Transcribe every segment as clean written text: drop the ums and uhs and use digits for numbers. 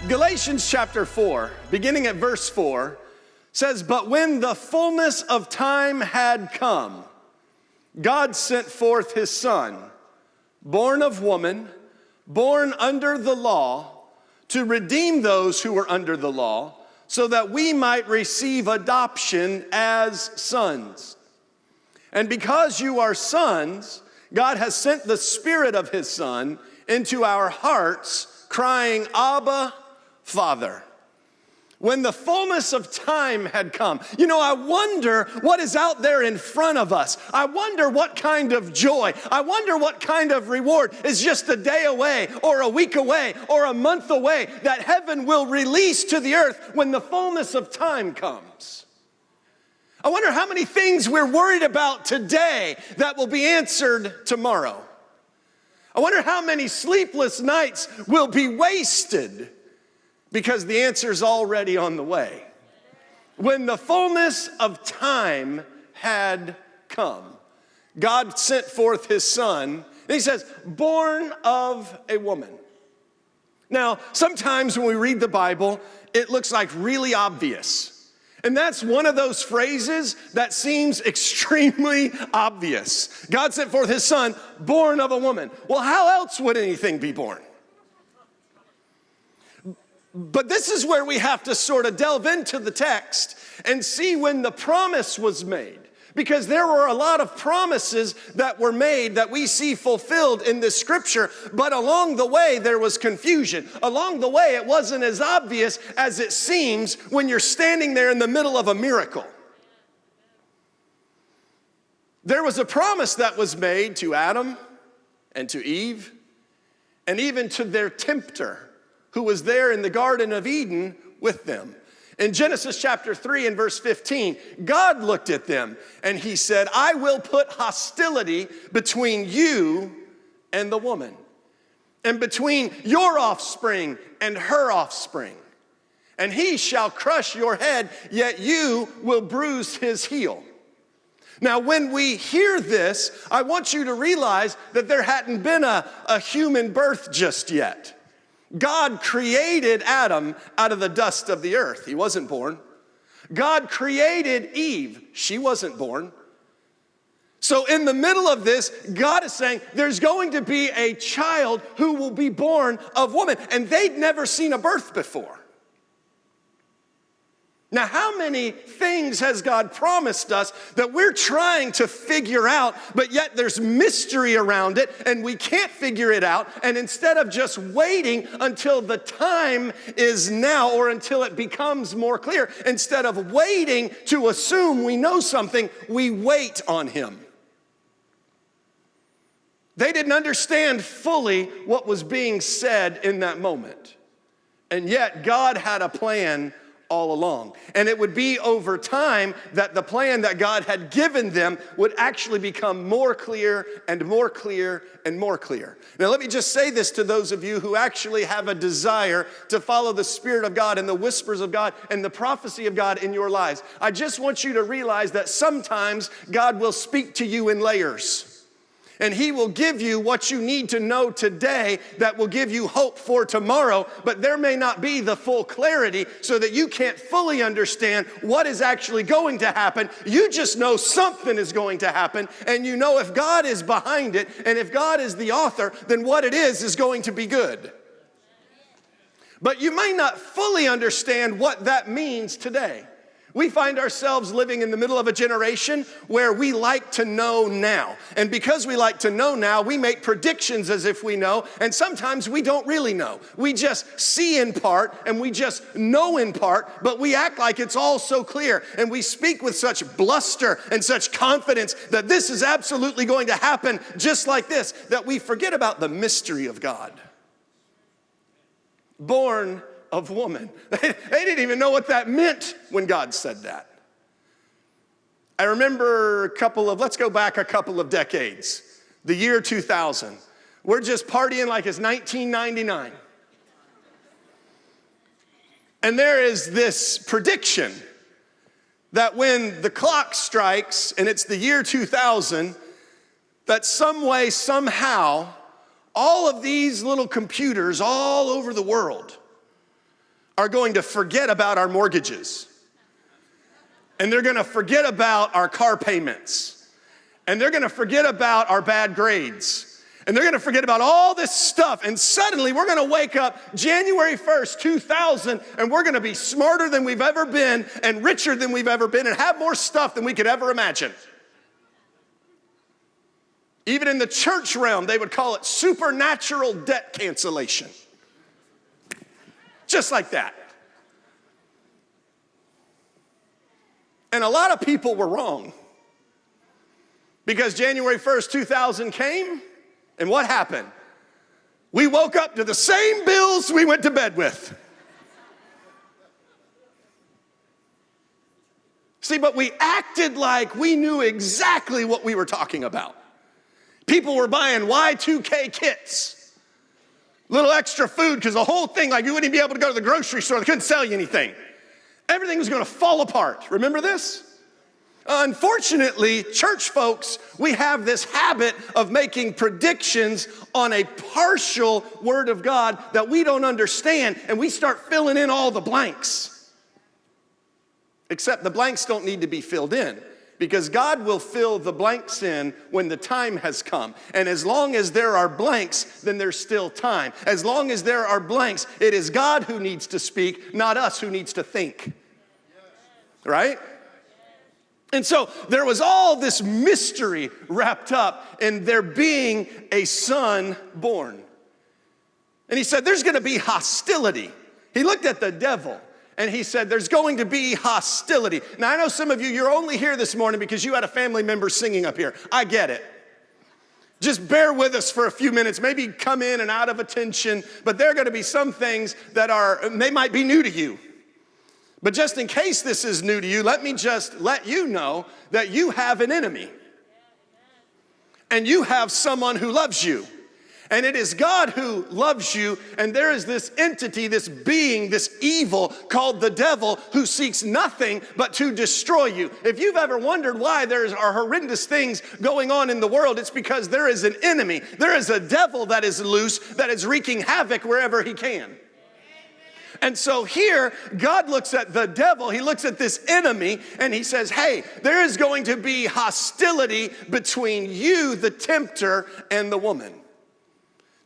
Galatians chapter 4, beginning at verse 4, says, "But when the fullness of time had come, God sent forth his Son, born of woman, born under the law, to redeem those who were under the law, so that we might receive adoption as sons. And because you are sons, God has sent the Spirit of his Son into our hearts, crying, Abba, Father." When the fullness of time had come. I wonder what is out there in front of us. I wonder what kind of joy, I wonder what kind of reward is just a day away or a week away or a month away that heaven will release to the earth when the fullness of time comes. I wonder how many things we're worried about today that will be answered tomorrow. I wonder how many sleepless nights will be wasted because the answer's already on the way. When the fullness of time had come, God sent forth his Son, and he says, born of a woman. Now, sometimes when we read the Bible, it looks like really obvious. And that's one of those phrases that seems extremely obvious. God sent forth his Son, born of a woman. Well, how else would anything be born? But this is where we have to sort of delve into the text and see when the promise was made. Because there were a lot of promises that were made that we see fulfilled in this scripture, but along the way there was confusion. Along the way it wasn't as obvious as it seems when you're standing there in the middle of a miracle. There was a promise that was made to Adam and to Eve and even to their tempter, who was there in the Garden of Eden with them. In Genesis chapter 3 and verse 15, God looked at them and he said, "I will put hostility between you and the woman, and between your offspring and her offspring. And he shall crush your head, yet you will bruise his heel." Now, when we hear this, I want you to realize that there hadn't been a human birth just yet. God created Adam out of the dust of the earth. He wasn't born. God created Eve. She wasn't born. So in the middle of this, God is saying there's going to be a child who will be born of woman. And they'd never seen a birth before. Now, how many things has God promised us that we're trying to figure out, but yet there's mystery around it and we can't figure it out? And instead of just waiting until the time is now or until it becomes more clear, instead of waiting to assume we know something, we wait on him. They didn't understand fully what was being said in that moment. And yet God had a plan all along. And it would be over time that the plan that God had given them would actually become more clear and more clear and more clear. Now let me just say this to those of you who actually have a desire to follow the Spirit of God and the whispers of God and the prophecy of God in your lives. I just want you to realize that sometimes God will speak to you in layers. And he will give you what you need to know today that will give you hope for tomorrow, but there may not be the full clarity so that you can't fully understand what is actually going to happen. You just know something is going to happen, and you know if God is behind it, and if God is the author, then what it is going to be good. But you may not fully understand what that means today. We find ourselves living in the middle of a generation where we like to know now. And because we like to know now, we make predictions as if we know, and sometimes we don't really know. We just see in part, and we just know in part, but we act like it's all so clear. And we speak with such bluster and such confidence that this is absolutely going to happen just like this, that we forget about the mystery of God. Born of woman. They didn't even know what that meant when God said that. I remember let's go back a couple of decades. The year 2000. We're just partying like it's 1999. And there is this prediction that when the clock strikes and it's the year 2000, that some way, somehow, all of these little computers all over the world are going to forget about our mortgages. And they're going to forget about our car payments. And they're going to forget about our bad grades. And they're going to forget about all this stuff. And suddenly we're going to wake up January 1st, 2000, and we're going to be smarter than we've ever been and richer than we've ever been and have more stuff than we could ever imagine. Even in the church realm, they would call it supernatural debt cancellation. Just like that. And a lot of people were wrong. Because January 1st, 2000 came, and what happened? We woke up to the same bills we went to bed with. See, but we acted like we knew exactly what we were talking about. People were buying Y2K kits. Little extra food, because the whole thing, like you wouldn't be able to go to the grocery store. They couldn't sell you anything. Everything was going to fall apart. Remember this? Unfortunately, church folks, we have this habit of making predictions on a partial word of God that we don't understand, and we start filling in all the blanks. Except the blanks don't need to be filled in, because God will fill the blanks in when the time has come. And as long as there are blanks, then there's still time. As long as there are blanks, it is God who needs to speak, not us who needs to think. Right? And so there was all this mystery wrapped up in there being a son born. And he said, there's going to be hostility. He looked at the devil and he said, there's going to be hostility. Now, I know some of you, you're only here this morning because you had a family member singing up here. I get it. Just bear with us for a few minutes, maybe come in and out of attention, but there are going to be some things that they might be new to you. But just in case this is new to you, let me just let you know that you have an enemy. And you have someone who loves you. And it is God who loves you, and there is this entity, this being, this evil called the devil who seeks nothing but to destroy you. If you've ever wondered why there are horrendous things going on in the world, it's because there is an enemy. There is a devil that is loose, that is wreaking havoc wherever he can. And so here, God looks at the devil, he looks at this enemy, and he says, hey, there is going to be hostility between you, the tempter, and the woman.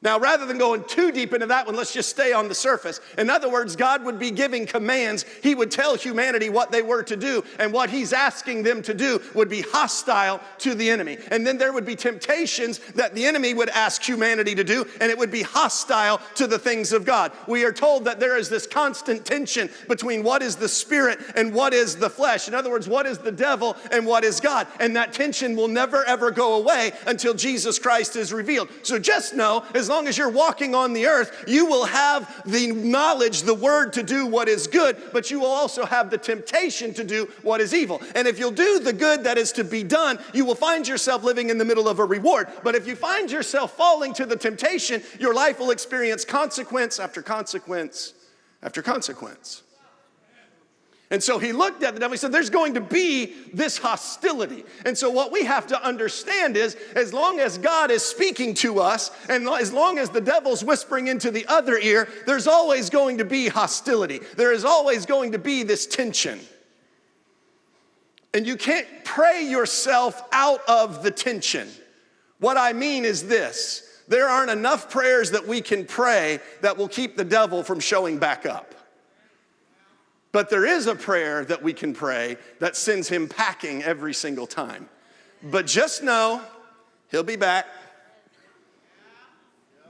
Now, rather than going too deep into that one, let's just stay on the surface. In other words, God would be giving commands. He would tell humanity what they were to do, and what he's asking them to do would be hostile to the enemy. And then there would be temptations that the enemy would ask humanity to do, and it would be hostile to the things of God. We are told that there is this constant tension between what is the spirit and what is the flesh. In other words, what is the devil and what is God? And that tension will never, ever go away until Jesus Christ is revealed. So just know, as long as you're walking on the earth, you will have the knowledge, the word to do what is good, but you will also have the temptation to do what is evil. And if you'll do the good that is to be done, you will find yourself living in the middle of a reward. But if you find yourself falling to the temptation, your life will experience consequence after consequence after consequence. And so he looked at the devil, he said, there's going to be this hostility. And so what we have to understand is, as long as God is speaking to us, and as long as the devil's whispering into the other ear, there's always going to be hostility. There is always going to be this tension. And you can't pray yourself out of the tension. What I mean is this: there aren't enough prayers that we can pray that will keep the devil from showing back up. But there is a prayer that we can pray that sends him packing every single time. But just know, he'll be back.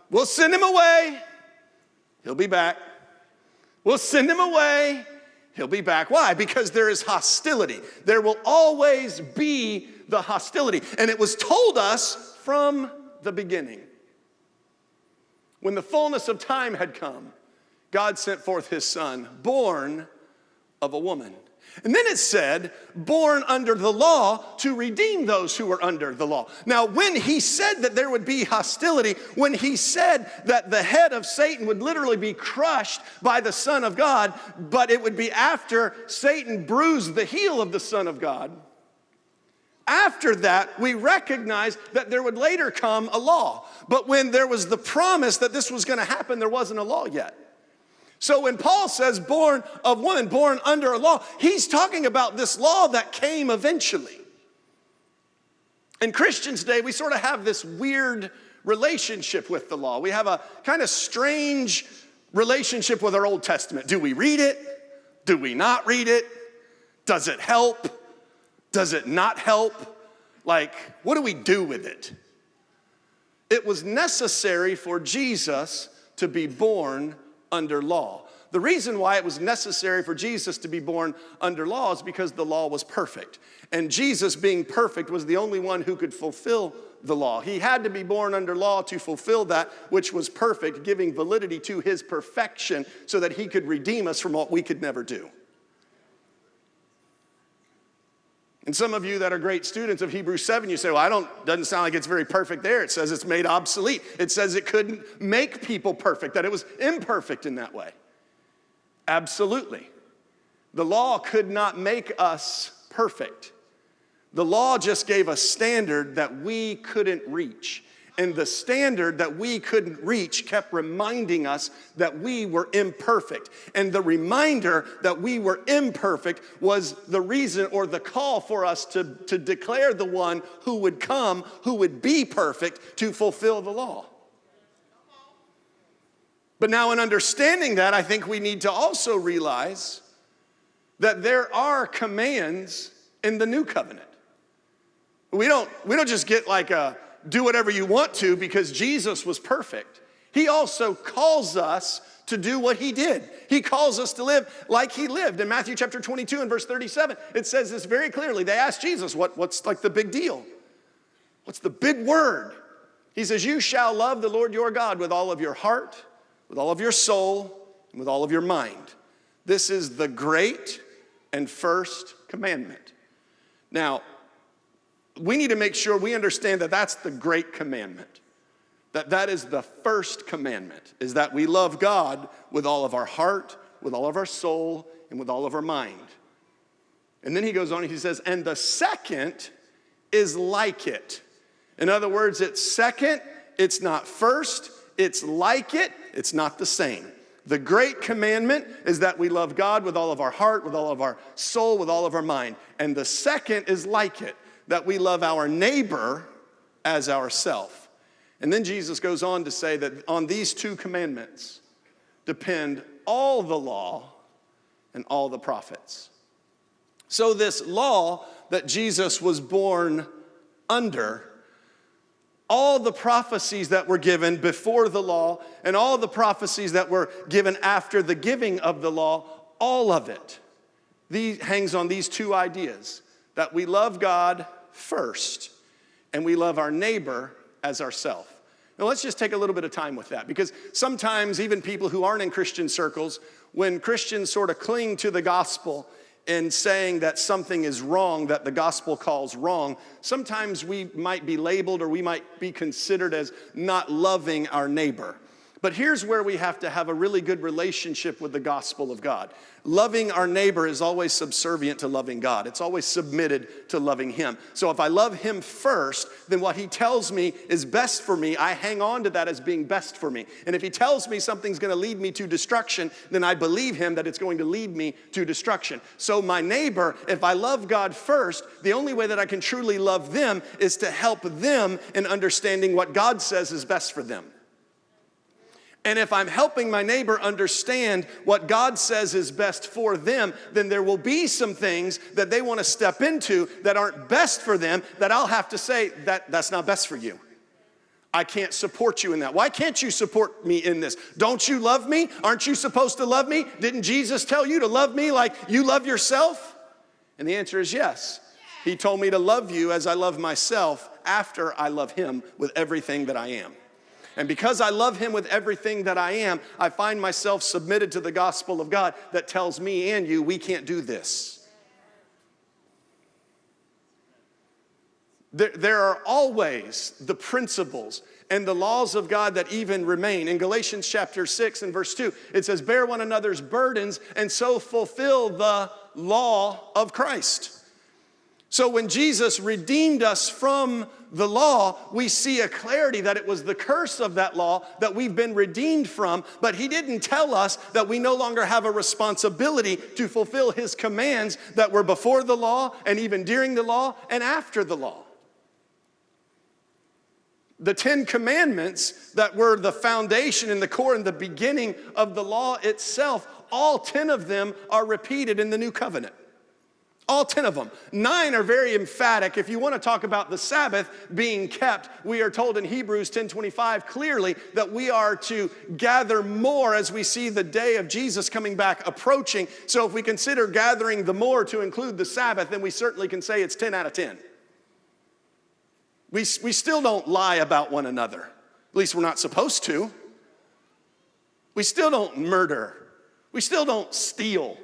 We'll send him away. He'll be back. We'll send him away. He'll be back. Why? Because there is hostility. There will always be the hostility. And it was told us from the beginning. When the fullness of time had come, God sent forth his son, born of a woman. And then it said, born under the law to redeem those who were under the law. Now, when he said that there would be hostility, when he said that the head of Satan would literally be crushed by the Son of God, but it would be after Satan bruised the heel of the Son of God, after that, we recognize that there would later come a law. But when there was the promise that this was going to happen, there wasn't a law yet. So when Paul says born of woman, born under a law, he's talking about this law that came eventually. In Christians today, we sort of have this weird relationship with the law. We have a kind of strange relationship with our Old Testament. Do we read it? Do we not read it? Does it help? Does it not help? Like, what do we do with it? It was necessary for Jesus to be born under law. The reason why it was necessary for Jesus to be born under law is because the law was perfect. And Jesus, being perfect, was the only one who could fulfill the law. He had to be born under law to fulfill that which was perfect, giving validity to his perfection so that he could redeem us from what we could never do. And some of you that are great students of Hebrews 7, you say, well, doesn't sound like it's very perfect there. It says it's made obsolete. It says it couldn't make people perfect, that it was imperfect in that way. Absolutely. The law could not make us perfect. The law just gave a standard that we couldn't reach. And the standard that we couldn't reach kept reminding us that we were imperfect. And the reminder that we were imperfect was the reason or the call for us to declare the one who would come, who would be perfect to fulfill the law. But now in understanding that, I think we need to also realize that there are commands in the new covenant. We don't just get like a do whatever you want to because Jesus was perfect. He also calls us to do what he did. He calls us to live like he lived. In Matthew chapter 22 and verse 37, it says this very clearly. They asked Jesus, what's like the big deal? What's the big word? He says, you shall love the Lord your God with all of your heart, with all of your soul, and with all of your mind. This is the great and first commandment. Now, we need to make sure we understand that that's the great commandment. That is the first commandment, is that we love God with all of our heart, with all of our soul, and with all of our mind. And then he goes on, he says, and the second is like it. In other words, it's second, it's not first, it's like it, it's not the same. The great commandment is that we love God with all of our heart, with all of our soul, with all of our mind. And the second is like it, that we love our neighbor as ourself. And then Jesus goes on to say that on these two commandments depend all the law and all the prophets. So this law that Jesus was born under, all the prophecies that were given before the law and all the prophecies that were given after the giving of the law, all of it hangs on these two ideas, that we love God first and we love our neighbor as ourselves. Now let's just take a little bit of time with that, because sometimes even people who aren't in Christian circles, when Christians sort of cling to the gospel and saying that something is wrong, that the gospel calls wrong, sometimes we might be labeled or we might be considered as not loving our neighbor. But here's where we have to have a really good relationship with the gospel of God. Loving our neighbor is always subservient to loving God. It's always submitted to loving him. So if I love him first, then what he tells me is best for me. I hang on to that as being best for me. And if he tells me something's going to lead me to destruction, then I believe him that it's going to lead me to destruction. So my neighbor, if I love God first, the only way that I can truly love them is to help them in understanding what God says is best for them. And if I'm helping my neighbor understand what God says is best for them, then there will be some things that they want to step into that aren't best for them, that I'll have to say, that's not best for you. I can't support you in that. Why can't you support me in this? Don't you love me? Aren't you supposed to love me? Didn't Jesus tell you to love me like you love yourself? And the answer is yes. He told me to love you as I love myself after I love him with everything that I am. And because I love him with everything that I am, I find myself submitted to the gospel of God that tells me and you, we can't do this. There are always the principles and the laws of God that even remain. In Galatians chapter 6 and verse 2, it says, bear one another's burdens and so fulfill the law of Christ. So when Jesus redeemed us from the law, we see a clarity that it was the curse of that law that we've been redeemed from, but he didn't tell us that we no longer have a responsibility to fulfill his commands that were before the law and even during the law and after the law. The 10 Commandments that were the foundation and the core and the beginning of the law itself, all 10 of them are repeated in the New Covenant. All 10 of them. 9 are very emphatic. If you want to talk about the Sabbath being kept, we are told in Hebrews 10:25 clearly that we are to gather more as we see the day of Jesus coming back approaching. So if we consider gathering the more to include the Sabbath, then we certainly can say it's 10 out of 10. We still don't lie about one another. At least we're not supposed to. We still don't murder. We still don't steal.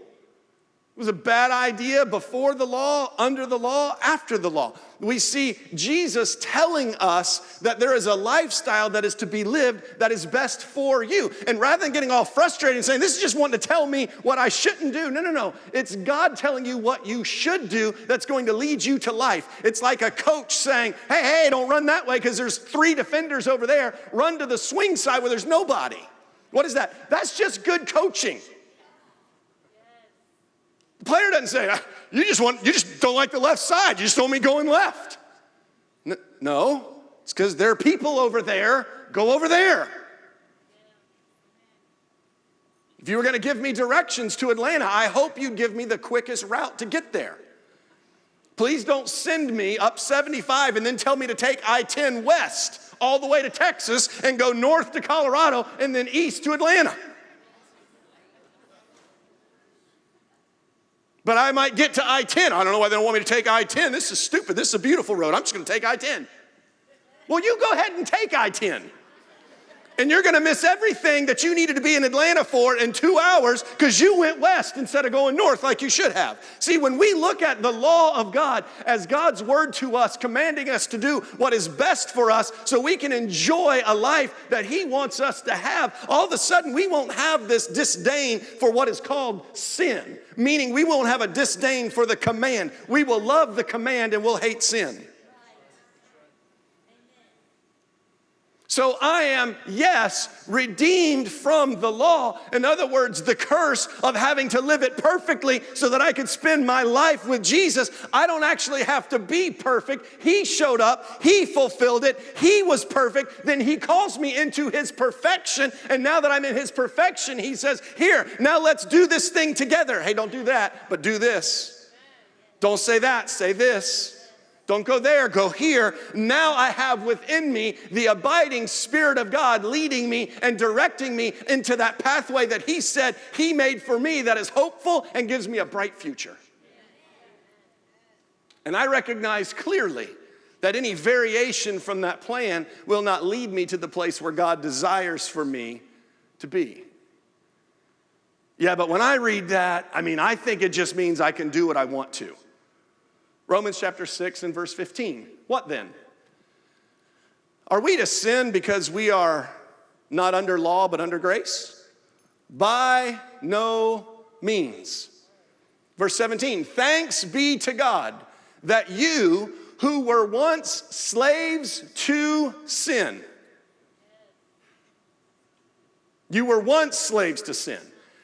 It was a bad idea before the law, under the law, after the law. We see Jesus telling us that there is a lifestyle that is to be lived that is best for you. And rather than getting all frustrated and saying, this is just wanting to tell me what I shouldn't do. No. It's God telling you what you should do that's going to lead you to life. It's like a coach saying, hey, don't run that way because there's 3 defenders over there. Run to the swing side where there's nobody. What is that? That's just good coaching. The player doesn't say, you just don't like the left side. You just don't want me going left. No, it's because there are people over there. Go over there. If you were going to give me directions to Atlanta, I hope you'd give me the quickest route to get there. Please don't send me up 75 and then tell me to take I-10 west all the way to Texas and go north to Colorado and then east to Atlanta. But I might get to I-10. I don't know why they don't want me to take I-10. This is stupid. This is a beautiful road. I'm just going to take I-10. Well, you go ahead and take I-10. And you're going to miss everything that you needed to be in Atlanta for in 2 hours because you went west instead of going north like you should have. See, when we look at the law of God as God's word to us, commanding us to do what is best for us so we can enjoy a life that he wants us to have, all of a sudden we won't have this disdain for what is called sin. Meaning we won't have a disdain for the command. We will love the command and we'll hate sin. So I am, yes, redeemed from the law. In other words, the curse of having to live it perfectly so that I could spend my life with Jesus. I don't actually have to be perfect. He showed up. He fulfilled it. He was perfect. Then he calls me into his perfection. And now that I'm in his perfection, he says, here, now let's do this thing together. Hey, don't do that, but do this. Don't say that, say this. Don't go there, go here. Now I have within me the abiding Spirit of God leading me and directing me into that pathway that he said he made for me that is hopeful and gives me a bright future. And I recognize clearly that any variation from that plan will not lead me to the place where God desires for me to be. Yeah, but when I read that, I think it just means I can do what I want to. Romans chapter 6 and verse 15. What then? Are we to sin because we are not under law but under grace? By no means. Verse 17. Thanks be to God that you who were once slaves to sin. You were once slaves to sin.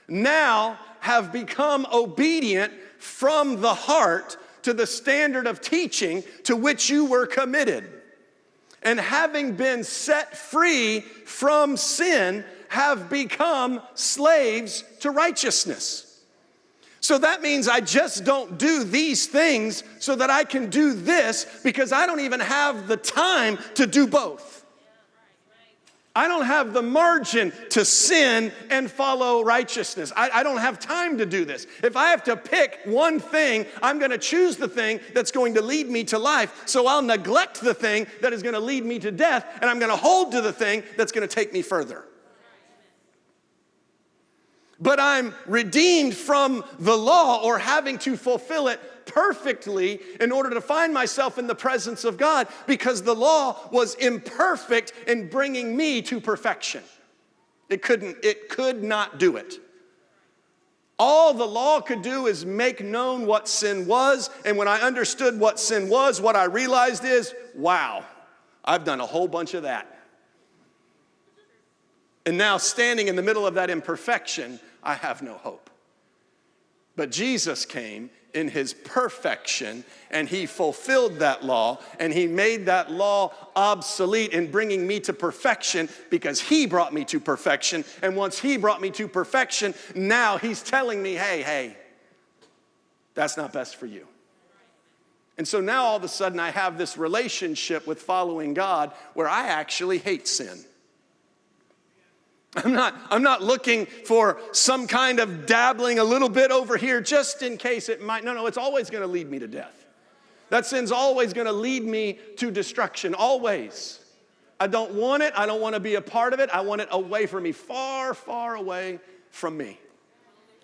Now have become obedient from the heart to the standard of teaching to which you were committed. And having been set free from sin, have become slaves to righteousness. So that means I just don't do these things so that I can do this because I don't even have the time to do both. I don't have the margin to sin and follow righteousness. I don't have time to do this. If I have to pick one thing, I'm going to choose the thing that's going to lead me to life. So I'll neglect the thing that is going to lead me to death, and I'm going to hold to the thing that's going to take me further. But I'm redeemed from the law or having to fulfill it perfectly in order to find myself in the presence of God because the law was imperfect in bringing me to perfection. It could not do it. All the law could do is make known what sin was. And when I understood what sin was, what I realized is, wow, I've done a whole bunch of that. And now standing in the middle of that imperfection, I have no hope. But Jesus came in his perfection, and he fulfilled that law, and he made that law obsolete in bringing me to perfection because he brought me to perfection. And once he brought me to perfection, now he's telling me, hey, that's not best for you. And so now all of a sudden I have this relationship with following God where I actually hate sin. I'm not looking for some kind of dabbling a little bit over here just in case it might. No, it's always going to lead me to death. That sin's always going to lead me to destruction, always. I don't want it. I don't want to be a part of it. I want it away from me, far, far away from me.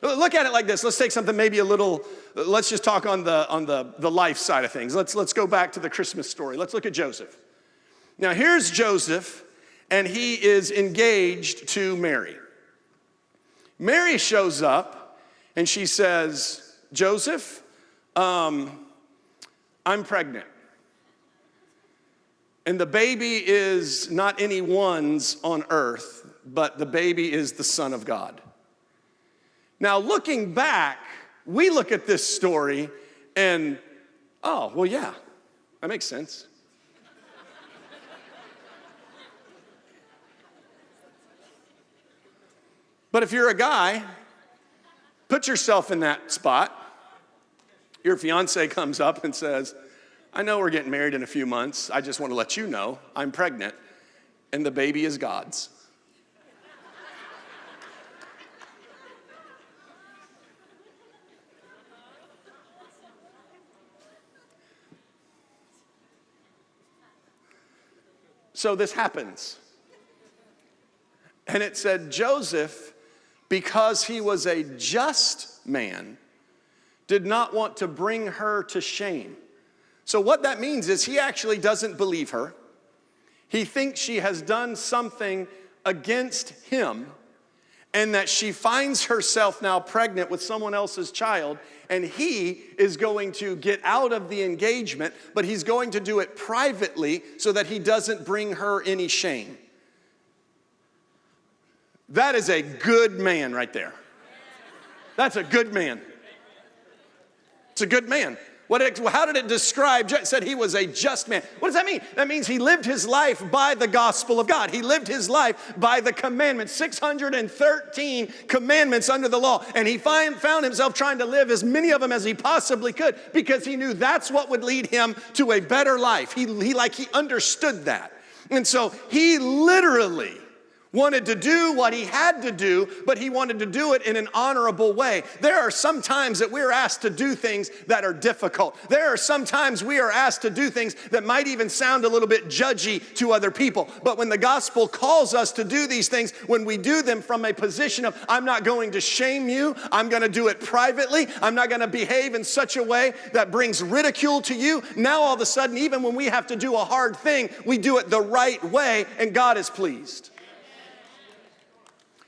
Look at it like this. Let's take something maybe a little, let's just talk on the life side of things. Let's go back to the Christmas story. Let's look at Joseph. Now here's Joseph, and he is engaged to Mary. Mary shows up, and she says, Joseph, I'm pregnant. And the baby is not anyone's on earth, but the baby is the Son of God. Now, looking back, we look at this story and, oh, well, yeah, that makes sense. But if you're a guy, put yourself in that spot. Your fiance comes up and says, I know we're getting married in a few months. I just want to let you know I'm pregnant and the baby is God's. So this happens. And it said Joseph, because he was a just man, did not want to bring her to shame. So what that means is he actually doesn't believe her. He thinks she has done something against him, and that she finds herself now pregnant with someone else's child, and he is going to get out of the engagement, but he's going to do it privately so that he doesn't bring her any shame. That is a good man right there. That's a good man. It's a good man. How did it describe? It said he was a just man. What does that mean? That means he lived his life by the gospel of God. He lived his life by the commandments, 613 commandments under the law. And he found himself trying to live as many of them as he possibly could because he knew that's what would lead him to a better life. He understood that. And so he literally wanted to do what he had to do, but he wanted to do it in an honorable way. There are some times that we're asked to do things that are difficult. There are some times we are asked to do things that might even sound a little bit judgy to other people. But when the gospel calls us to do these things, when we do them from a position of, I'm not going to shame you, I'm going to do it privately, I'm not going to behave in such a way that brings ridicule to you. Now all of a sudden, even when we have to do a hard thing, we do it the right way, and God is pleased.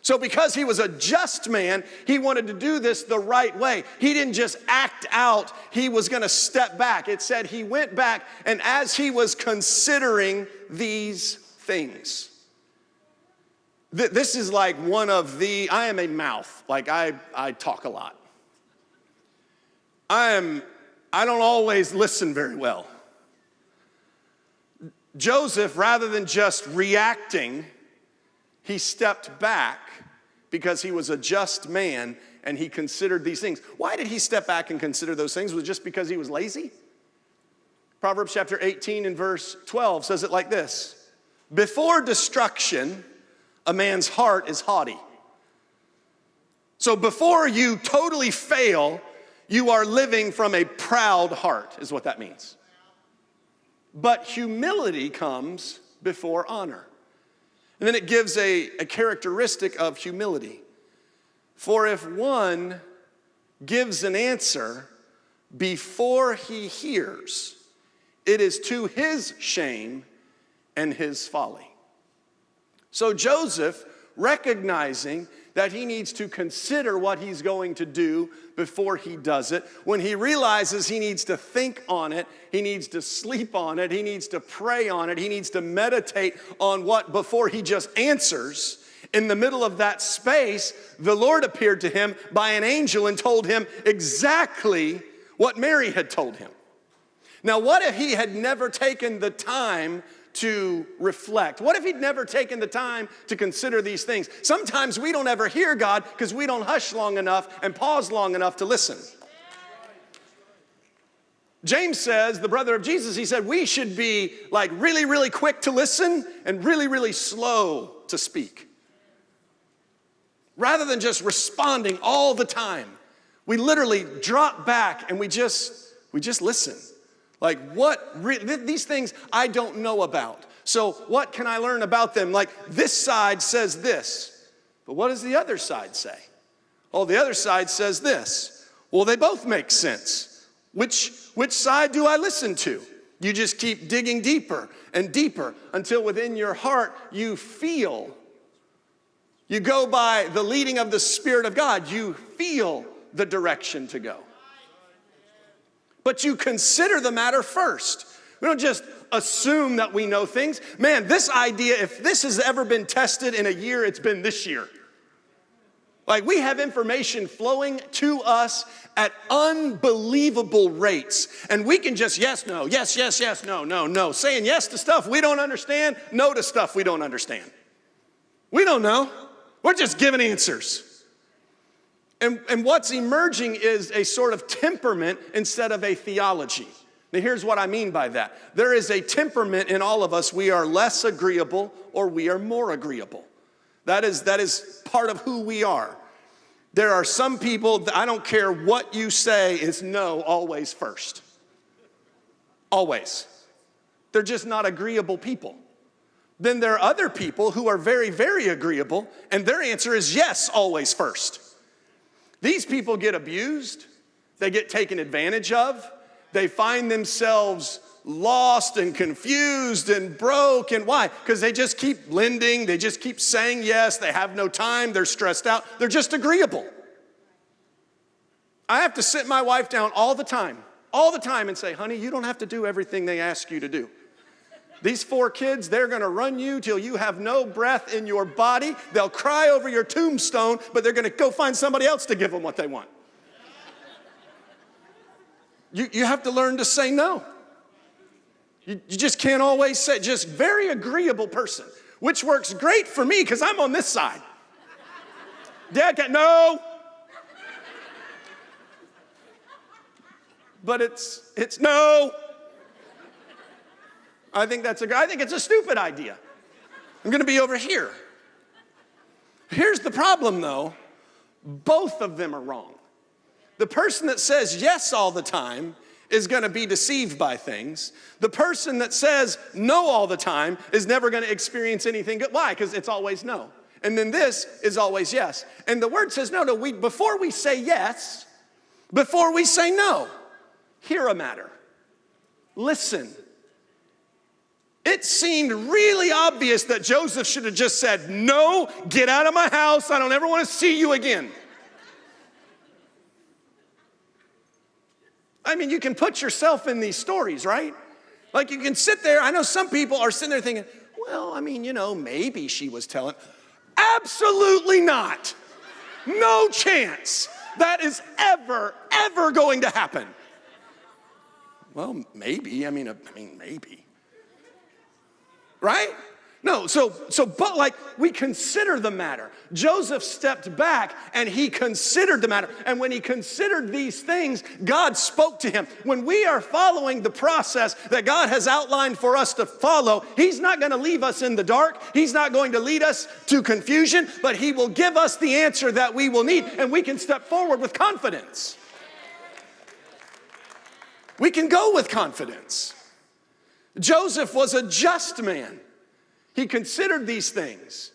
So because he was a just man, he wanted to do this the right way. He didn't just act out, he was going to step back. It said he went back, and as he was considering these things. This is like one of I am a mouth. Like I talk a lot. I don't always listen very well. Joseph, rather than just reacting, he stepped back because he was a just man and he considered these things. Why did he step back and consider those things? Was it just because he was lazy? Proverbs chapter 18 and verse 12 says it like this. Before destruction, a man's heart is haughty. So before you totally fail, you are living from a proud heart, is what that means. But humility comes before honor. And then it gives a characteristic of humility. For if one gives an answer before he hears, it is to his shame and his folly. So Joseph, recognizing that he needs to consider what he's going to do before he does it, when he realizes he needs to think on it, he needs to sleep on it, he needs to pray on it, he needs to meditate on what before he just answers, in the middle of that space, the Lord appeared to him by an angel and told him exactly what Mary had told him. Now, what if he had never taken the time to reflect? What if he'd never taken the time to consider these things? Sometimes we don't ever hear God because we don't hush long enough and pause long enough to listen. James says, the brother of Jesus, he said, we should be like really, really quick to listen and really, really slow to speak. Rather than just responding all the time, we literally drop back and we just listen. Like these things I don't know about. So what can I learn about them? Like this side says this, but what does the other side say? Oh, the other side says this. Well, they both make sense. Which side do I listen to? You just keep digging deeper and deeper until within your heart you feel. You go by the leading of the Spirit of God. You feel the direction to go. But you consider the matter first. We don't just assume that we know things. Man, this idea, if this has ever been tested in a year, it's been this year. Like we have information flowing to us at unbelievable rates. And we can just yes, no, yes, yes, yes, no, no, no. Saying yes to stuff we don't understand, no to stuff we don't understand. We don't know. We're just giving answers. And what's emerging is a sort of temperament instead of a theology. Now here's what I mean by that. There is a temperament in all of us. We are less agreeable or we are more agreeable. That is part of who we are. There are some people, I don't care what you say, is no always first. Always. They're just not agreeable people. Then there are other people who are very, very agreeable, and their answer is yes always first. These people get abused, they get taken advantage of, they find themselves lost and confused and broke. And why? Because they just keep lending, they just keep saying yes, they have no time, they're stressed out, they're just agreeable. I have to sit my wife down all the time and say, honey, you don't have to do everything they ask you to do. These 4 kids, they're going to run you till you have no breath in your body. They'll cry over your tombstone, but they're going to go find somebody else to give them what they want. You have to learn to say no. You just can't always say, just very agreeable person, which works great for me because I'm on this side. Dad can't, no. But it's no. I think it's a stupid idea. I'm going to be over here. Here's the problem, though. Both of them are wrong. The person that says yes all the time is going to be deceived by things. The person that says no all the time is never going to experience anything good. Why? Because it's always no. And then this is always yes. And the word says no. Before we say yes, before we say no, hear a matter. Listen. It seemed really obvious that Joseph should have just said, no, get out of my house. I don't ever want to see you again. I mean, you can put yourself in these stories, right? Like you can sit there. I know some people are sitting there thinking, well, I mean, maybe she was telling. Absolutely not. No chance that is ever going to happen. Well, maybe. I mean, maybe. Right? No, but like we consider the matter. Joseph stepped back and he considered the matter. And when he considered these things, God spoke to him. When we are following the process that God has outlined for us to follow, he's not going to leave us in the dark. He's not going to lead us to confusion, but he will give us the answer that we will need. And we can step forward with confidence. We can go with confidence. Joseph was a just man. He considered these things.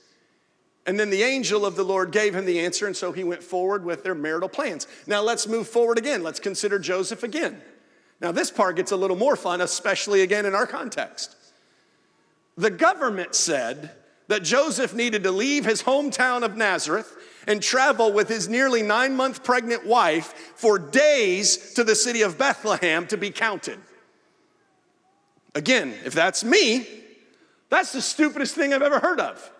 And then the angel of the Lord gave him the answer, and so he went forward with their marital plans. Now let's move forward again. Let's consider Joseph again. Now this part gets a little more fun, especially again in our context. The government said that Joseph needed to leave his hometown of Nazareth and travel with his nearly 9-month pregnant wife for days to the city of Bethlehem to be counted. Again, if that's me, that's the stupidest thing I've ever heard of.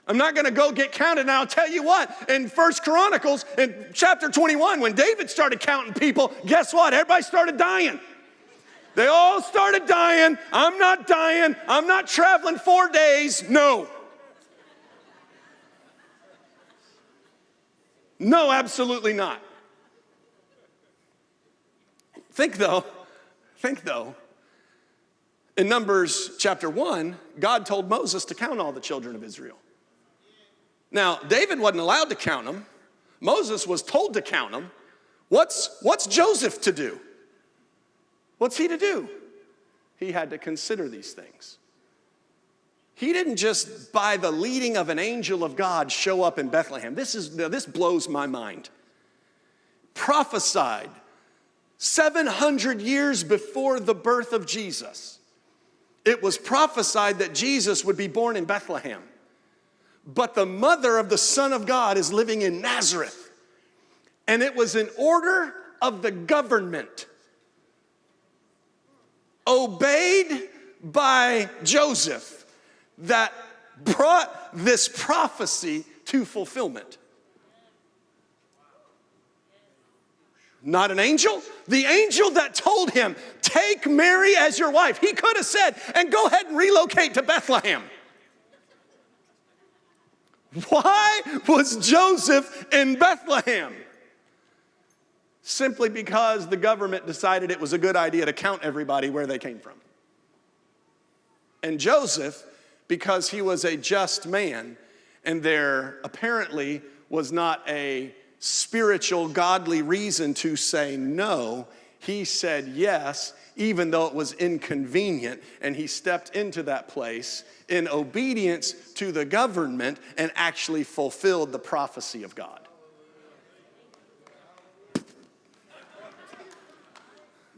I'm not going to go get counted. And I'll tell you what, in First Chronicles, in chapter 21, when David started counting people, guess what? Everybody started dying. They all started dying. I'm not dying. I'm not traveling 4 days. No. No, absolutely not. Think though, in Numbers chapter 1, God told Moses to count all the children of Israel. Now, David wasn't allowed to count them. Moses was told to count them. What's Joseph to do? What's he to do? He had to consider these things. He didn't just, by the leading of an angel of God, show up in Bethlehem. This blows my mind. Prophesied 700 years before the birth of Jesus. It was prophesied that Jesus would be born in Bethlehem. But the mother of the Son of God is living in Nazareth. And it was an order of the government, obeyed by Joseph, that brought this prophecy to fulfillment. Not an angel. The angel that told him, take Mary as your wife. He could have said, and go ahead and relocate to Bethlehem. Why was Joseph in Bethlehem? Simply because the government decided it was a good idea to count everybody where they came from. And Joseph, because he was a just man, and there apparently was not a spiritual, godly reason to say no, he said yes, even though it was inconvenient, and he stepped into that place in obedience to the government and actually fulfilled the prophecy of God.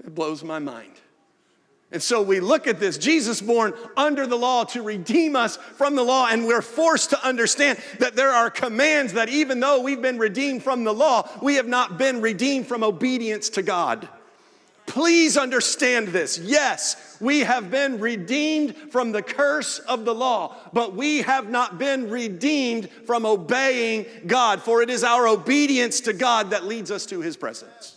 It blows my mind. And so we look at this, Jesus born under the law to redeem us from the law, and we're forced to understand that there are commands that even though we've been redeemed from the law, we have not been redeemed from obedience to God. Please understand this. Yes, we have been redeemed from the curse of the law, but we have not been redeemed from obeying God, for it is our obedience to God that leads us to his presence.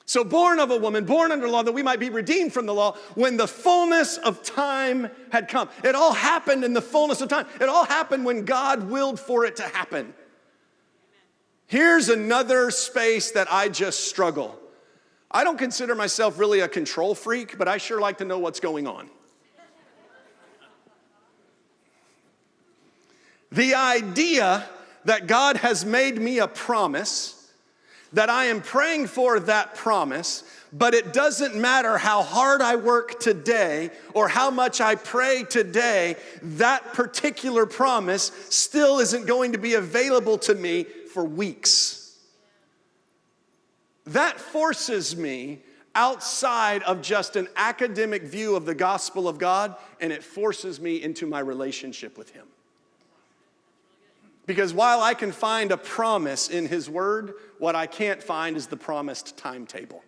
So born of a woman, born under law, that we might be redeemed from the law when the fullness of time had come. It all happened in the fullness of time. It all happened when God willed for it to happen. Here's another space that I just struggle. I don't consider myself really a control freak, but I sure like to know what's going on. The idea that God has made me a promise, that I am praying for that promise, but it doesn't matter how hard I work today or how much I pray today, that particular promise still isn't going to be available to me for weeks. That forces me outside of just an academic view of the gospel of God, and it forces me into my relationship with him. Because while I can find a promise in his word, what I can't find is the promised timetable.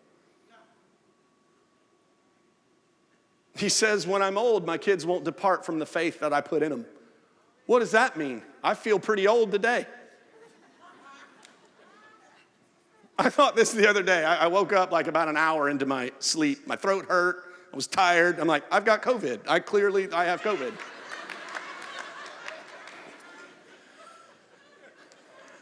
He says, when I'm old, my kids won't depart from the faith that I put in them. What does that mean? I feel pretty old today. I thought this the other day. I woke up like about an hour into my sleep. My throat hurt. I was tired. I'm like, I've got COVID. I have COVID.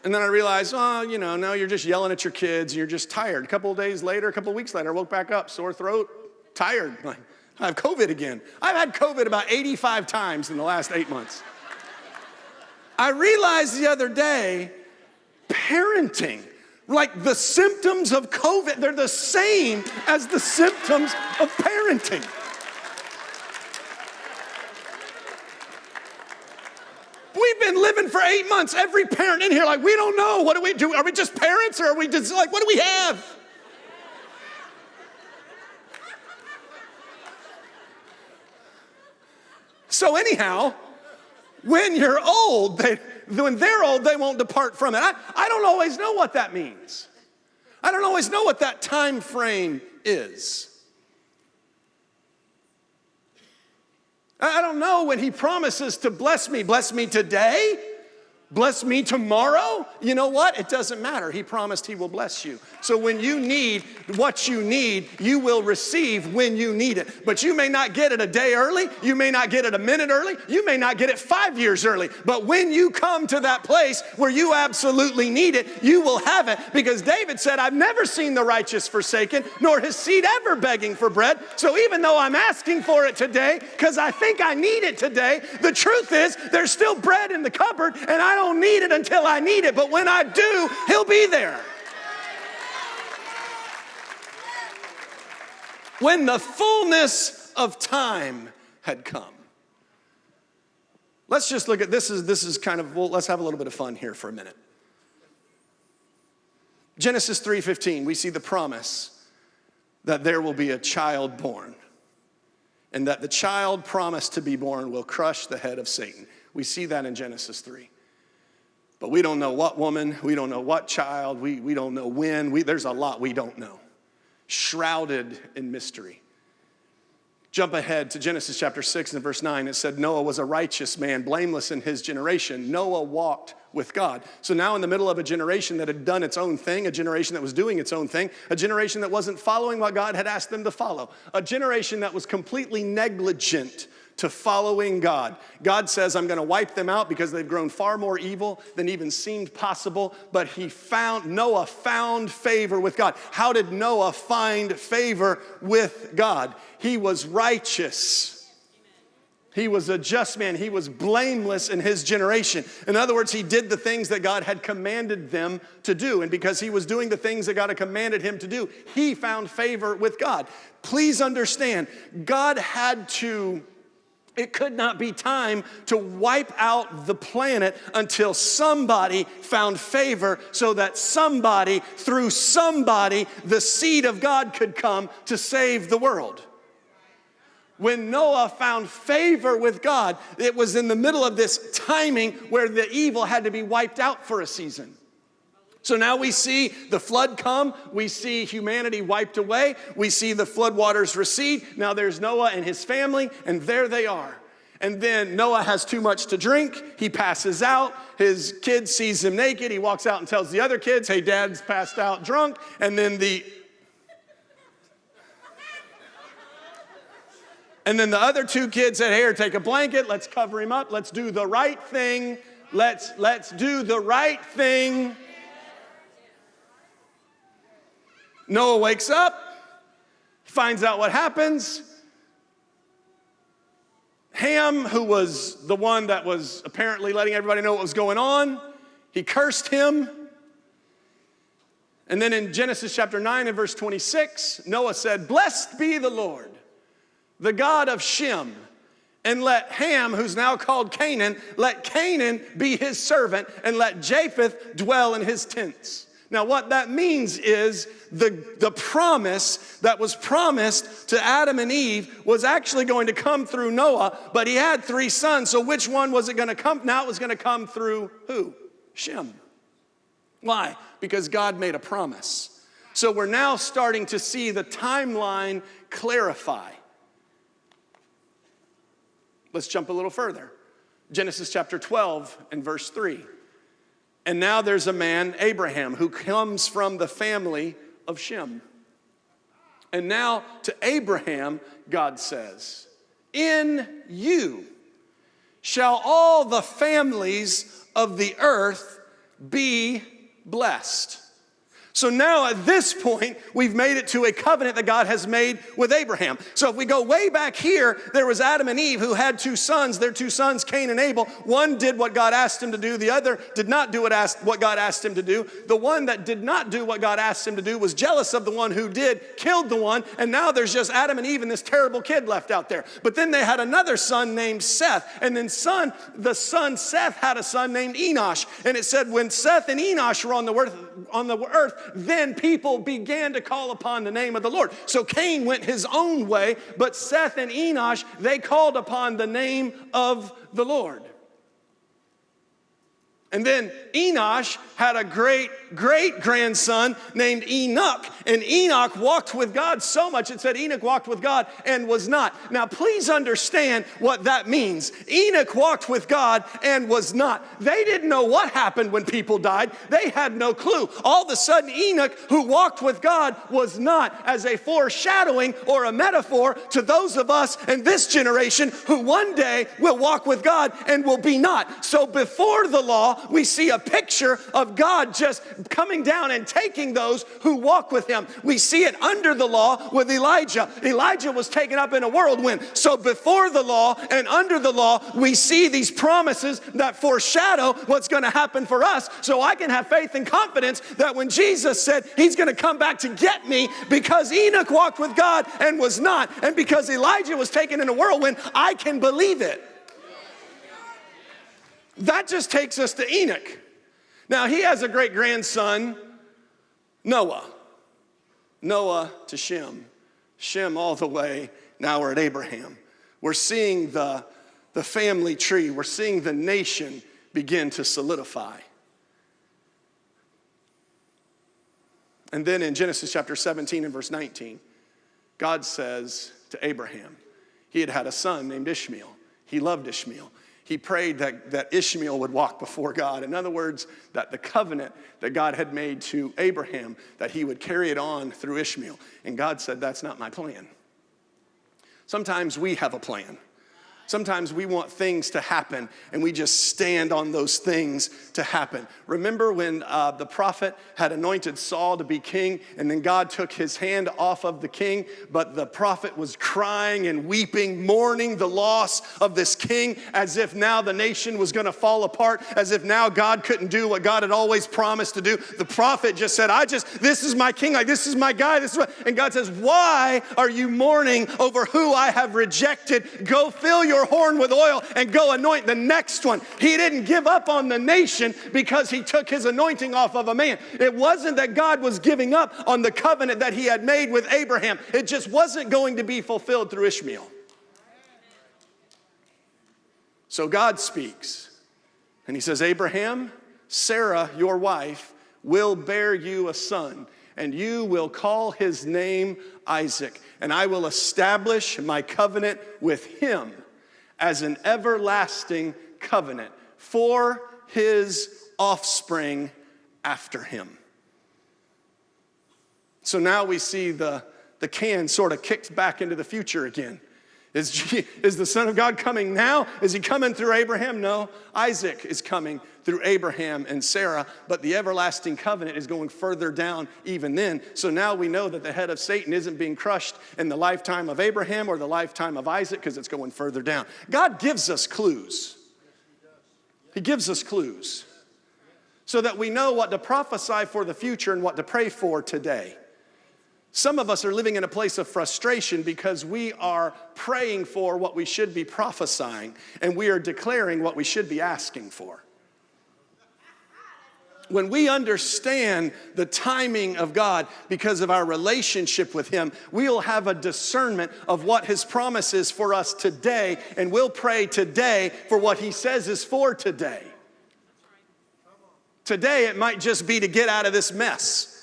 And then I realized, no, you're just yelling at your kids. And you're just tired. A couple of weeks later, I woke back up, sore throat, tired. Like, I have COVID again. I've had COVID about 85 times in the last 8 months. I realized the other day, parenting, like the symptoms of COVID, they're the same as the symptoms of parenting. We've been living for 8 months, every parent in here, like, we don't know. What do we do? Are we just parents, or are we just like, what do we have? So anyhow, when you're old, when they're old, they won't depart from it. I don't always know what that means. I don't always know what that time frame is. I don't know when he promises to bless me today, bless me tomorrow. You know what? It doesn't matter. He promised he will bless you. So when you need what you need, you will receive when you need it. But you may not get it a day early. You may not get it a minute early. You may not get it 5 years early. But when you come to that place where you absolutely need it, you will have it. Because David said, I've never seen the righteous forsaken, nor his seed ever begging for bread. So even though I'm asking for it today, because I think I need it today, the truth is there's still bread in the cupboard, and I don't need it until I need it, but when I do, he'll be there. When the fullness of time had come. Let's just look at this is kind of, well, let's have a little bit of fun here for a minute. Genesis 3:15, we see the promise that there will be a child born, and that the child promised to be born will crush the head of Satan. We see that in Genesis 3. But we don't know what woman, we don't know what child, we don't know when, there's a lot we don't know. Shrouded in mystery. Jump ahead to Genesis chapter 6 and verse 9. It said Noah was a righteous man, blameless in his generation. Noah walked with God. So now in the middle of a generation that had done its own thing, a generation that was doing its own thing, a generation that wasn't following what God had asked them to follow, a generation that was completely negligent to following God. God says, I'm going to wipe them out because they've grown far more evil than even seemed possible. But Noah found favor with God. How did Noah find favor with God? He was righteous. He was a just man. He was blameless in his generation. In other words, he did the things that God had commanded them to do. And because he was doing the things that God had commanded him to do, he found favor with God. Please understand, God had to... It could not be time to wipe out the planet until somebody found favor so that somebody, through somebody, the seed of God could come to save the world. When Noah found favor with God, it was in the middle of this timing where the evil had to be wiped out for a season. So now we see the flood come, we see humanity wiped away, we see the flood waters recede. Now there's Noah and his family, and there they are. And then Noah has too much to drink, he passes out, his kid sees him naked, he walks out and tells the other kids, hey, dad's passed out drunk, and then the other two kids said, here, take a blanket, let's cover him up, let's do the right thing, let's do the right thing. Noah wakes up, finds out what happens. Ham, who was the one that was apparently letting everybody know what was going on, he cursed him. And then in Genesis chapter 9 and verse 26, Noah said, blessed be the Lord, the God of Shem, and let Ham, who's now called Canaan, let Canaan be his servant, and let Japheth dwell in his tents. Now what that means is the promise that was promised to Adam and Eve was actually going to come through Noah, but he had 3 sons, so which one was it going to come? Now it was going to come through who? Shem. Why? Because God made a promise. So we're now starting to see the timeline clarify. Let's jump a little further. Genesis chapter 12 and verse 3. And now there's a man, Abraham, who comes from the family of Shem. And now to Abraham, God says, in you shall all the families of the earth be blessed. So now at this point, we've made it to a covenant that God has made with Abraham. So if we go way back here, there was Adam and Eve who had 2 sons. Their 2 sons, Cain and Abel. One did what God asked him to do. The other did not do what God asked him to do. The one that did not do what God asked him to do was jealous of the one who did, killed the one, and now there's just Adam and Eve and this terrible kid left out there. But then they had another son named Seth. And then the son Seth had a son named Enosh. And it said when Seth and Enosh were on the earth, then people began to call upon the name of the Lord. So Cain went his own way, but Seth and Enosh, they called upon the name of the Lord. And then Enosh had a great-great-grandson named Enoch. And Enoch walked with God so much, it said Enoch walked with God and was not. Now, please understand what that means. Enoch walked with God and was not. They didn't know what happened when people died. They had no clue. All of a sudden, Enoch, who walked with God, was not, as a foreshadowing or a metaphor to those of us in this generation who one day will walk with God and will be not. So before the law, we see a picture of God just coming down and taking those who walk with him. We see it under the law with Elijah. Elijah was taken up in a whirlwind. So before the law and under the law, we see these promises that foreshadow what's going to happen for us. So I can have faith and confidence that when Jesus said he's going to come back to get me because Enoch walked with God and was not, and because Elijah was taken in a whirlwind, I can believe it. That just takes us to Enoch. Now, he has a great-grandson, Noah. Noah to Shem. Shem all the way, now we're at Abraham. We're seeing the family tree. We're seeing the nation begin to solidify. And then in Genesis chapter 17 and verse 19, God says to Abraham, he had a son named Ishmael. He loved Ishmael. He prayed that Ishmael would walk before God. In other words, that the covenant that God had made to Abraham, that he would carry it on through Ishmael. And God said, that's not my plan. Sometimes we have a plan. Sometimes we want things to happen and we just stand on those things to happen. Remember when the prophet had anointed Saul to be king and then God took his hand off of the king, but the prophet was crying and weeping, mourning the loss of this king as if now the nation was going to fall apart, as if now God couldn't do what God had always promised to do. The prophet just said, this is my king, like this is my guy, and God says, why are you mourning over who I have rejected? Go fill your horn with oil and go anoint the next one. He didn't give up on the nation because he took his anointing off of a man. It wasn't that God was giving up on the covenant that he had made with Abraham. It just wasn't going to be fulfilled through Ishmael. So God speaks and he says, Abraham, Sarah, your wife, will bear you a son, and you will call his name Isaac, and I will establish my covenant with him as an everlasting covenant for his offspring after him. So now we see the can sort of kicked back into the future again. Is the Son of God coming now? Is he coming through Abraham? No. Isaac is coming through Abraham and Sarah, but the everlasting covenant is going further down even then. So now we know that the head of Satan isn't being crushed in the lifetime of Abraham or the lifetime of Isaac because it's going further down. God gives us clues. He gives us clues so that we know what to prophesy for the future and what to pray for today. Some of us are living in a place of frustration because we are praying for what we should be prophesying, and we are declaring what we should be asking for. When we understand the timing of God because of our relationship with him, we'll have a discernment of what his promise is for us today, and we'll pray today for what he says is for today. Today, it might just be to get out of this mess.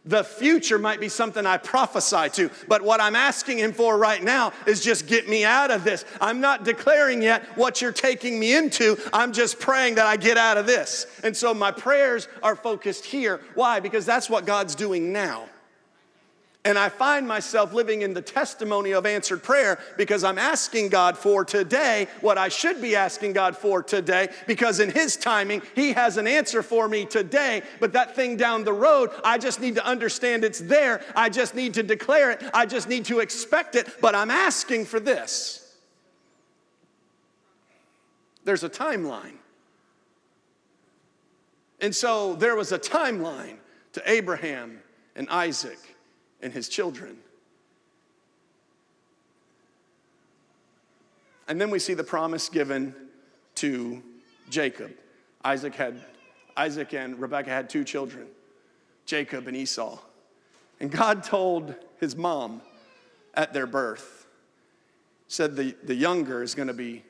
The future might be something I prophesy to, but what I'm asking him for right now is just get me out of this. I'm not declaring yet what you're taking me into. I'm just praying that I get out of this. And so my prayers are focused here. Why? Because that's what God's doing now. And I find myself living in the testimony of answered prayer because I'm asking God for today what I should be asking God for today, because in his timing, he has an answer for me today. But that thing down the road, I just need to understand it's there. I just need to declare it. I just need to expect it. But I'm asking for this. There's a timeline. And so there was a timeline to Abraham and Isaac and his children. And then we see the promise given to Jacob. Isaac and Rebekah had 2 children, Jacob and Esau. And God told his mom at their birth, said the younger is going to be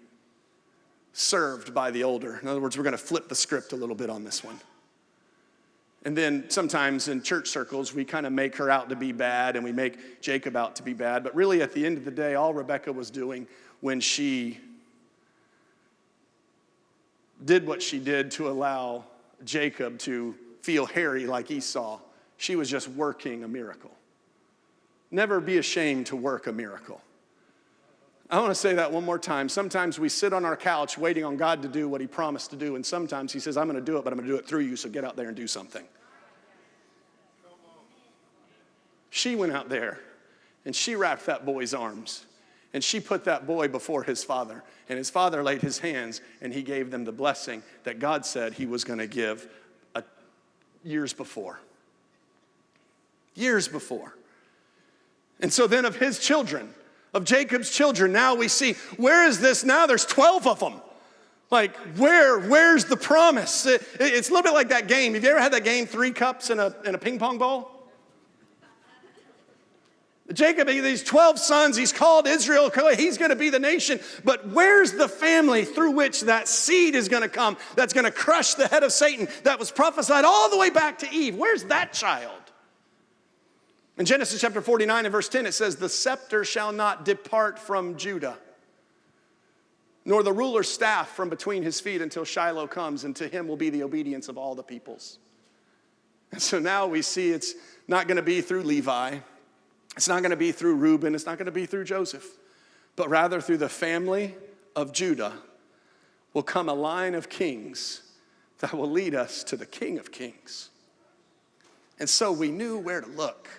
served by the older. In other words, we're going to flip the script a little bit on this one. And then sometimes in church circles, we kind of make her out to be bad and we make Jacob out to be bad. But really, at the end of the day, all Rebekah was doing when she did what she did to allow Jacob to feel hairy like Esau, she was just working a miracle. Never be ashamed to work a miracle. I want to say that one more time. Sometimes we sit on our couch waiting on God to do what he promised to do, and sometimes he says, I'm going to do it, but I'm going to do it through you, so get out there and do something. She went out there, and she wrapped that boy's arms, and she put that boy before his father, and his father laid his hands, and he gave them the blessing that God said he was going to give years before. Years before. And so then of his children, of Jacob's children, now we see, where is this now? There's 12 of them. Like, where's the promise? It's a little bit like that game. Have you ever had that game, 3 cups in a ping pong ball? Jacob, these 12 sons, he's called Israel. He's going to be the nation. But where's the family through which that seed is going to come that's going to crush the head of Satan that was prophesied all the way back to Eve? Where's that child? In Genesis chapter 49 and verse 10, it says, the scepter shall not depart from Judah, nor the ruler's staff from between his feet until Shiloh comes, and to him will be the obedience of all the peoples. And so now we see it's not going to be through Levi. It's not going to be through Reuben. It's not going to be through Joseph. But rather through the family of Judah will come a line of kings that will lead us to the King of Kings. And so we knew where to look.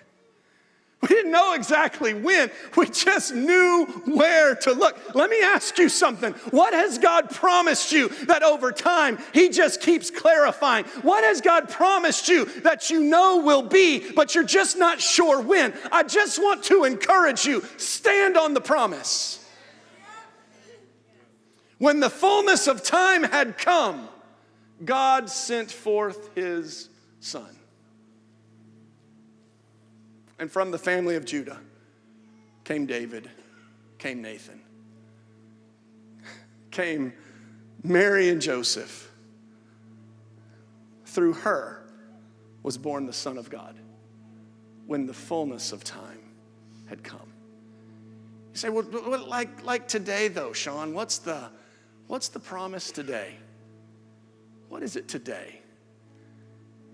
We didn't know exactly when. We just knew where to look. Let me ask you something. What has God promised you that over time he just keeps clarifying? What has God promised you that you know will be, but you're just not sure when? I just want to encourage you. Stand on the promise. When the fullness of time had come, God sent forth his son. And from the family of Judah came David, came Nathan, came Mary and Joseph. Through her was born the Son of God when the fullness of time had come. You say, well, like today though, Sean, what's the promise today? What is it today?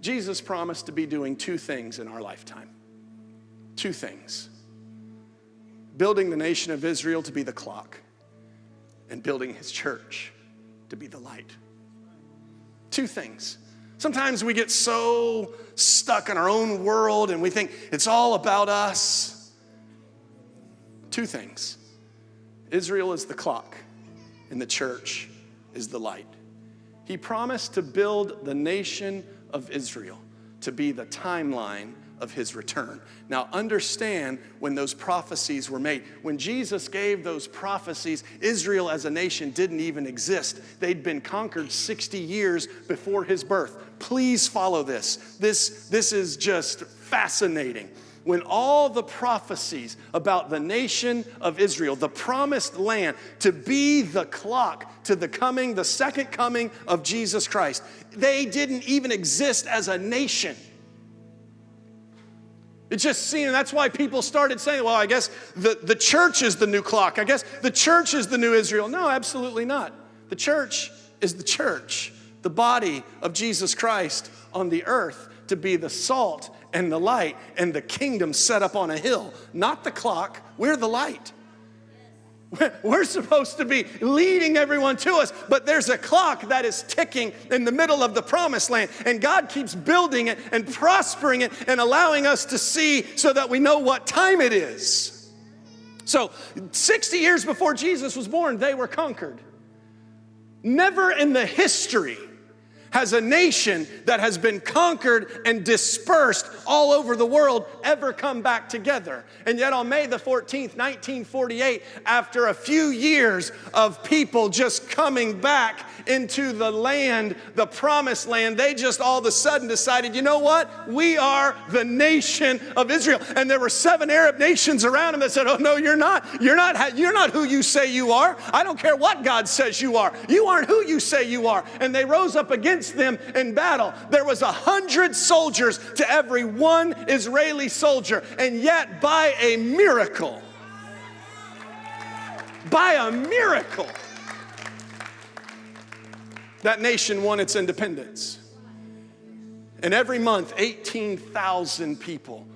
Jesus promised to be doing 2 things in our lifetime. 2 things. Building the nation of Israel to be the clock, and building his church to be the light. 2 things. Sometimes we get so stuck in our own world and we think it's all about us. 2 things. Israel is the clock and the church is the light. He promised to build the nation of Israel to be the timeline of his return. Now understand when those prophecies were made. When Jesus gave those prophecies, Israel as a nation didn't even exist. They'd been conquered 60 years before his birth. Please follow this. This is just fascinating. When all the prophecies about the nation of Israel, the promised land, to be the clock to the second coming of Jesus Christ, they didn't even exist as a nation. It just seemed, that's why people started saying, well, I guess the church is the new clock. I guess the church is the new Israel. No, absolutely not. The church is the church, the body of Jesus Christ on the earth, to be the salt and the light and the kingdom set up on a hill. Not the clock, we're the light. We're supposed to be leading everyone to us, but there's a clock that is ticking in the middle of the promised land, and God keeps building it and prospering it and allowing us to see so that we know what time it is. So 60 years before Jesus was born, they were conquered. Never in the history has a nation that has been conquered and dispersed all over the world ever come back together. And yet on May the 14th, 1948, after a few years of people just coming back into the land, the promised land, they just all of a sudden decided, you know what? We are the nation of Israel. And there were 7 Arab nations around them that said, oh, no, you're not. You're not who you say you are. I don't care what God says you are. You aren't who you say you are. And they rose up against them in battle. There was 100 soldiers to every one Israeli soldier. And yet, by a miracle, that nation won its independence. And every month, 18,000 people,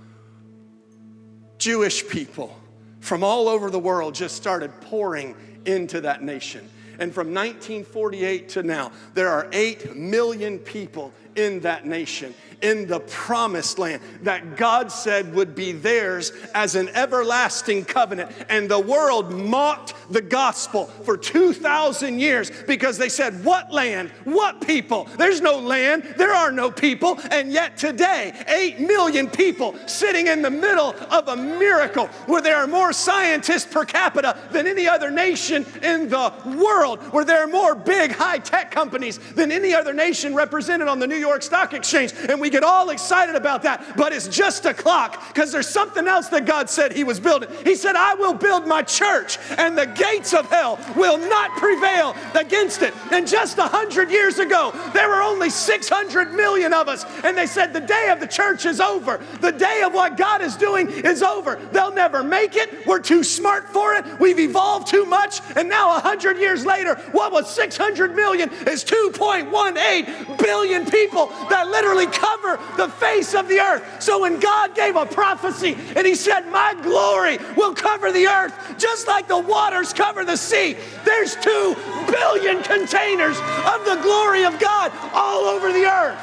Jewish people from all over the world, just started pouring into that nation. And from 1948 to now, there are 8 million people in that nation, in the promised land that God said would be theirs as an everlasting covenant. And the world mocked the gospel for 2,000 years because they said, what land? What people? There's no land. There are no people. And yet today, 8 million people sitting in the middle of a miracle where there are more scientists per capita than any other nation in the world, where there are more big high-tech companies than any other nation represented on the New York Stock Exchange. And we get all excited about that, but it's just a clock, because there's something else that God said he was building. He said, I will build my church, and the gates of hell will not prevail against it. And just 100 years ago, there were only 600 million of us, and they said the day of the church is over. The day of what God is doing is over. They'll never make it. We're too smart for it. We've evolved too much. And now 100 years later, what was 600 million is 2.18 billion people that literally cover the face of the earth. So when God gave a prophecy and he said, my glory will cover the earth just like the waters cover the sea, there's 2 billion containers of the glory of God all over the earth.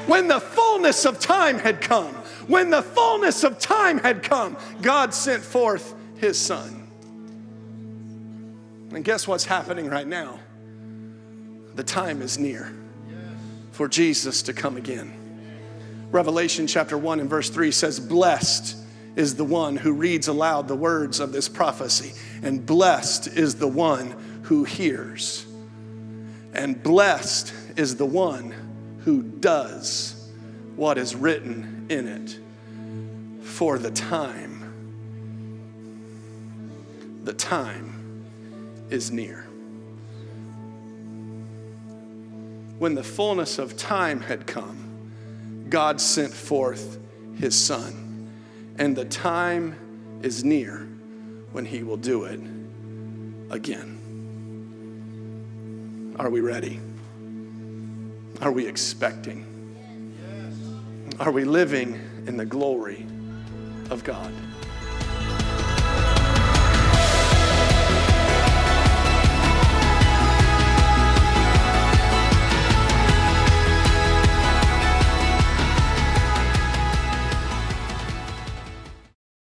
When the fullness of time had come, God sent forth his son. And guess what's happening right now? The time is near for Jesus to come again. Revelation chapter 1 and verse 3 says, blessed is the one who reads aloud the words of this prophecy, and blessed is the one who hears, and blessed is the one who does what is written in it. For the time is near. When the fullness of time had come, God sent forth his son. And the time is near when he will do it again. Are we ready? Are we expecting? Are we living in the glory of God?